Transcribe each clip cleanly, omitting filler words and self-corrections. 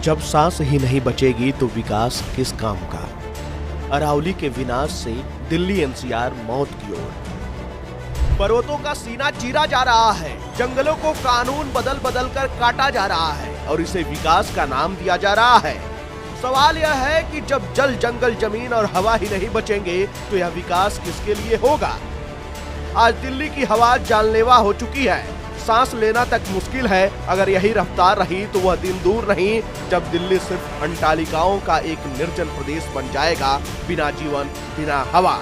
जब सांस ही नहीं बचेगी तो विकास किस काम का। अरावली के विनाश से दिल्ली एनसीआर मौत की ओर। पर्वतों का सीना चीरा जा रहा है, जंगलों को कानून बदल बदल कर काटा जा रहा है और इसे विकास का नाम दिया जा रहा है। सवाल यह है कि जब जल जंगल जमीन और हवा ही नहीं बचेंगे तो यह विकास किसके लिए होगा। आज दिल्ली की हवा जानलेवा हो चुकी है, सांस लेना तक मुश्किल है। अगर यही रफ्तार रही तो वह दिन दूर नहीं जब दिल्ली सिर्फ अंटालिकाओं का एक निर्जन प्रदेश बन जाएगा, बिना जीवन बिना हवा।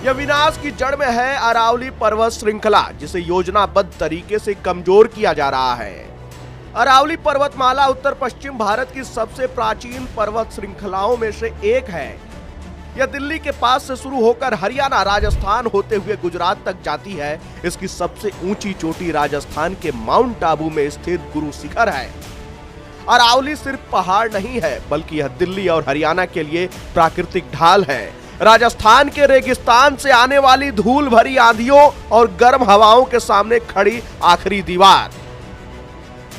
यह विनाश की जड़ में है अरावली पर्वत श्रृंखला, जिसे योजनाबद्ध तरीके से कमजोर किया जा रहा है। अरावली पर्वतमाला उत्तर पश्चिम भारत की सबसे प्राचीन पर्वत श्रृंखलाओं में से एक है। यह दिल्ली के पास से शुरू होकर हरियाणा राजस्थान होते हुए गुजरात तक जाती है। इसकी सबसे ऊंची चोटी राजस्थान के माउंट आबू में स्थित गुरु शिखर है। अरावली सिर्फ पहाड़ नहीं है, बल्कि यह दिल्ली और हरियाणा के लिए प्राकृतिक ढाल है। राजस्थान के रेगिस्तान से आने वाली धूल भरी आंधियों और गर्म हवाओं के सामने खड़ी आखिरी दीवार।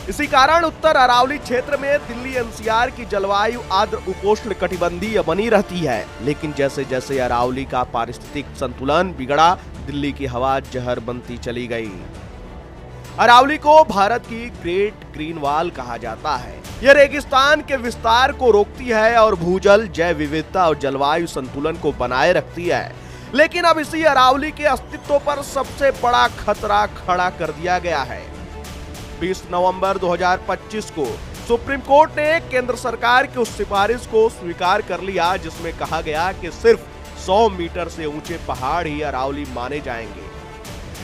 इसी कारण उत्तर अरावली क्षेत्र में दिल्ली एनसीआर की जलवायु आर्द्र उपोष्ण कटिबंधीय बनी रहती है। लेकिन जैसे जैसे अरावली का पारिस्थितिक संतुलन बिगड़ा, दिल्ली की हवा जहर बनती चली गई। अरावली को भारत की ग्रेट ग्रीन वॉल कहा जाता है। यह रेगिस्तान के विस्तार को रोकती है और भूजल, जैव विविधता और जलवायु संतुलन को बनाए रखती है। लेकिन अब इसी अरावली के अस्तित्व पर सबसे बड़ा खतरा खड़ा कर दिया गया है। 20 नवंबर 2025 को सुप्रीम कोर्ट ने केंद्र सरकार की उस सिफारिश को स्वीकार कर लिया जिसमें कहा गया कि सिर्फ 100 मीटर से ऊंचे पहाड़ ही अरावली माने जाएंगे।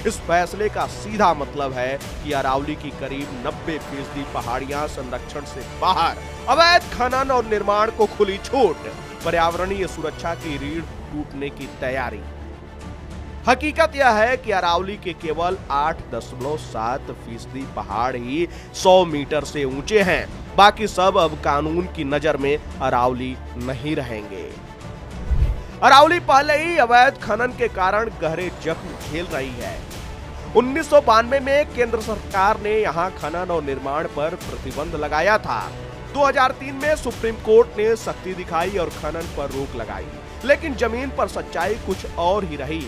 इस फैसले का सीधा मतलब है कि अरावली की करीब 90% पहाड़ियां संरक्षण से बाहर, अवैध खनन और निर्माण को खुली छूट, पर्यावरणीय सुरक्षा की रीढ़ टूटने की तैयारी। हकीकत यह है कि अरावली के केवल 8.7% पहाड़ ही 100 मीटर से ऊंचे हैं। बाकी सब अब कानून की नजर में अरावली नहीं रहेंगे। अरावली पहले ही अवैध खनन के कारण गहरे जख्म झेल रही है। 1992 में केंद्र सरकार ने यहां खनन और निर्माण पर प्रतिबंध लगाया था। 2003 में सुप्रीम कोर्ट ने सख्ती दिखाई और खनन पर रोक लगाई, लेकिन जमीन पर सच्चाई कुछ और ही रही।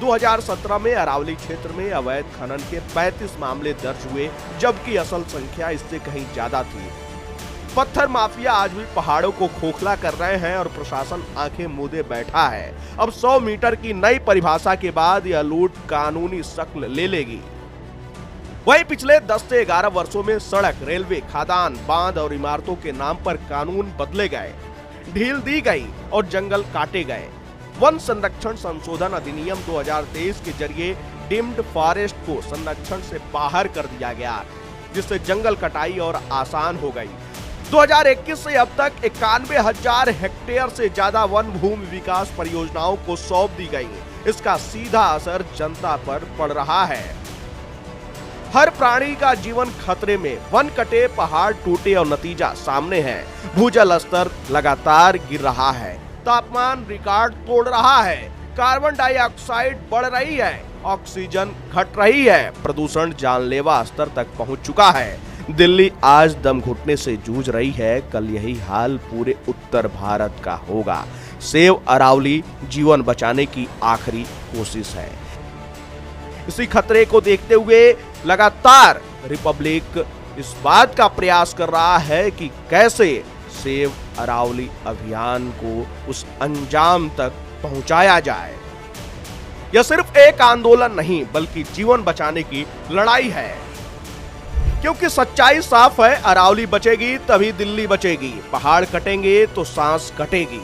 2017 में अरावली क्षेत्र में अवैध खनन के 35 मामले दर्ज हुए, जबकि असल संख्या इससे कहीं ज्यादा थी। पत्थर माफिया आज भी पहाड़ों को खोखला कर रहे हैं और प्रशासन आंखें मूंदे बैठा है। अब 100 मीटर की नई परिभाषा के बाद यह लूट कानूनी शक्ल ले लेगी। वहीं पिछले 10 से 11 वर्षों में सड़क, रेलवे, खादान, बांध और इमारतों के नाम पर कानून बदले गए, ढील दी गई और जंगल काटे गए। वन संरक्षण संशोधन अधिनियम 2023 के जरिए डिम्ड फॉरेस्ट को संरक्षण से बाहर कर दिया गया, जिससे जंगल कटाई और आसान हो गई। 2021 से अब तक 91,000 हेक्टेयर से ज्यादा वन भूमि विकास परियोजनाओं को सौंप दी गई। इसका सीधा असर जनता पर पड़ रहा है। हर प्राणी का जीवन खतरे में, वन कटे, पहाड़ टूटे और नतीजा सामने है। भूजल स्तर लगातार गिर रहा है, तापमान रिकॉर्ड तोड़ रहा है, कार्बन डाइऑक्साइड बढ़ रही है, ऑक्सीजन घट रही है, प्रदूषण जानलेवा स्तर तक पहुंच चुका है। दिल्ली आज दम घुटने से जूझ रही है, कल यही हाल पूरे उत्तर भारत का होगा। सेव अरावली जीवन बचाने की आखिरी कोशिश है। इसी खतरे को देखते हुए लगातार रिपब्लिक इस बात का प्रयास कर रहा है कि कैसे सेव अरावली अभियान को उस अंजाम तक पहुंचाया जाए। यह सिर्फ एक आंदोलन नहीं, बल्कि जीवन बचाने की लड़ाई है। क्योंकि सच्चाई साफ है, अरावली बचेगी तभी दिल्ली बचेगी। पहाड़ कटेंगे तो सांस कटेगी।